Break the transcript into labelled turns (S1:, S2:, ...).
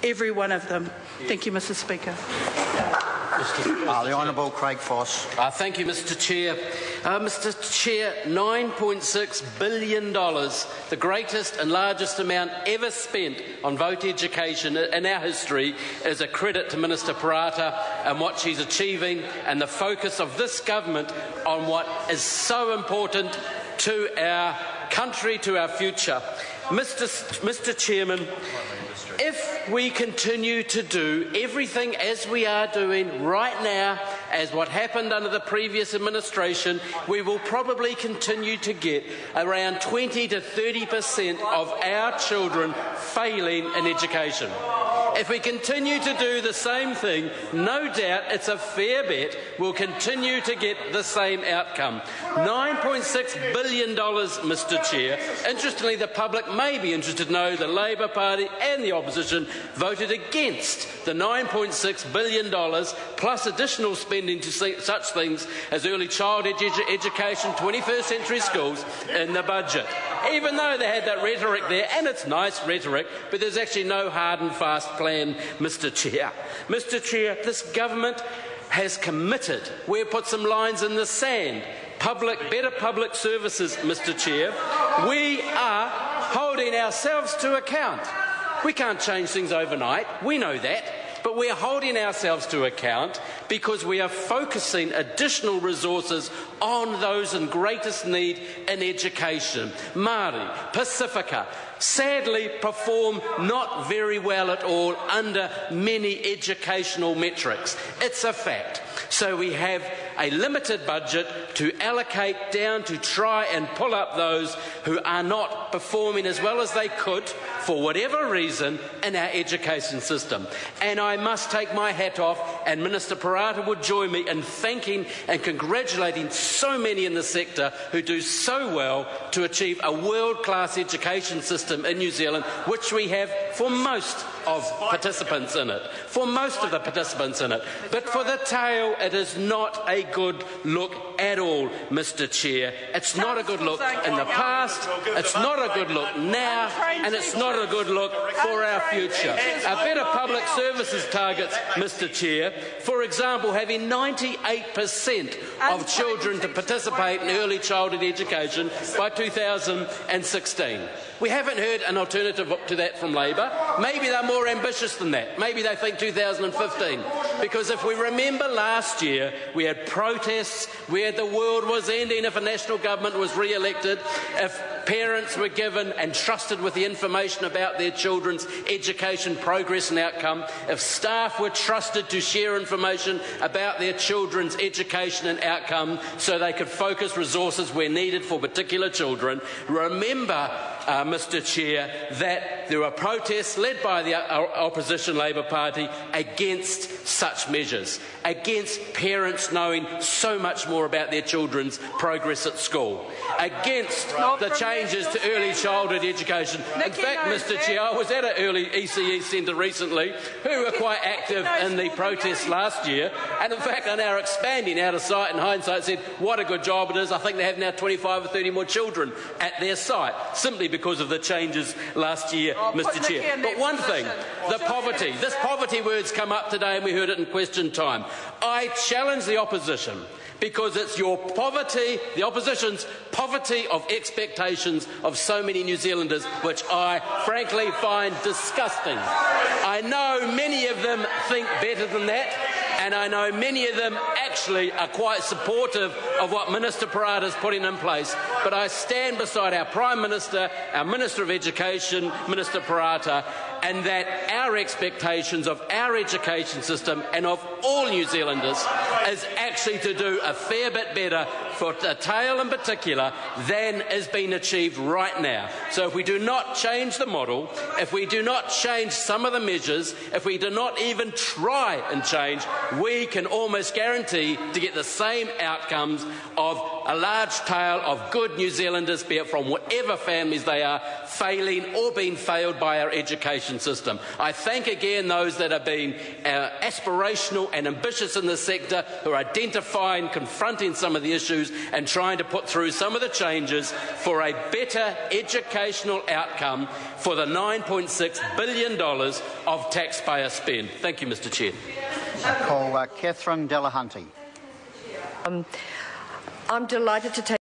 S1: every one of them. Thank you, Mr. Speaker.
S2: The Honourable Craig Foss.
S3: Thank you, Mr. Chair. Mr. Chair, $9.6 billion, the greatest and largest amount ever spent on vote education in our history, is a credit to Minister Parata and what she's achieving and the focus of this government on what is so important to our country, to our future. Mr. Chairman, if we continue to do everything as we are doing right now, as what happened under the previous administration, we will probably continue to get around 20 to 30% of our children failing in education. If we continue to do the same thing, no doubt it's a fair bet we'll continue to get the same outcome. $9.6 billion, Mr. Chair. Interestingly, the public may be interested to know the Labor Party and the opposition voted against the $9.6 billion plus additional spending to such things as early childhood education, 21st century schools in the budget. Even though they had that rhetoric there, and it's nice rhetoric, but there's actually no hard and fast plan, Mr. Chair. Mr. Chair, this government has committed, we've put some lines in the sand, better public services, Mr. Chair. We are holding ourselves to account. We can't change things overnight, we know that. But we are holding ourselves to account because we are focusing additional resources on those in greatest need in education. Māori, Pacifica, sadly perform not very well at all under many educational metrics. It's a fact. So we have a limited budget to allocate down to try and pull up those who are not performing as well as they could for whatever reason in our education system. And I must take my hat off, and Minister Parata would join me in thanking and congratulating so many in the sector who do so well to achieve a world-class education system in New Zealand, which we have for most of participants in it, for most of the participants in it. But for the tail, it is not a good look at all, Mr. Chair. It's not a good look in the past, it's not a good look now, and it's not a good look for our future. Our better public services targets, Mr. Chair, for example, having 98% of children to participate in early childhood education by 2016. We haven't heard an alternative to that from Labor. Maybe they're more ambitious than that. Maybe they think 2015. Because if we remember last year, we had protests where the world was ending if a national government was re-elected, if parents were given and trusted with the information about their children's education progress and outcome, if staff were trusted to share information about their children's education and outcome so they could focus resources where needed for particular children. Remember, Mr. Chair, that there were protests led by the opposition Labor Party against such measures, against parents knowing so much more about their children's progress at school, against the changes to early childhood education. In fact, Mr. Chair, I was at an early ECE centre recently who were quite active in the protests last year, and in fact are now expanding out of sight, and hindsight said what a good job it is. I think they have now 25 or 30 more children at their site, simply because of the changes last year, Mr. Chair. But one thing, the poverty. This poverty word's come up today and we heard it in question time. I challenge the opposition because it's your poverty, the opposition's poverty of expectations of so many New Zealanders, which I frankly find disgusting. I know many of them think better than that, and I know many of them actually are quite supportive of what Minister Parata is putting in place. But I stand beside our Prime Minister, our Minister of Education, Minister Parata, and that our expectations of our education system and of all New Zealanders is actually to do a fair bit better for the tail in particular than is being achieved right now. So if we do not change the model, if we do not change some of the measures, if we do not even try and change, we can almost guarantee to get the same outcomes of a large tail of good New Zealanders, be it from whatever families they are, failing or being failed by our education system. I thank again those that have been aspirational and ambitious in this sector, who are identifying, confronting some of the issues and trying to put through some of the changes for a better educational outcome for the $9.6 billion of taxpayer spend. Thank you, Mr Chair.
S2: I call Catherine Delahunty.
S4: I'm delighted to take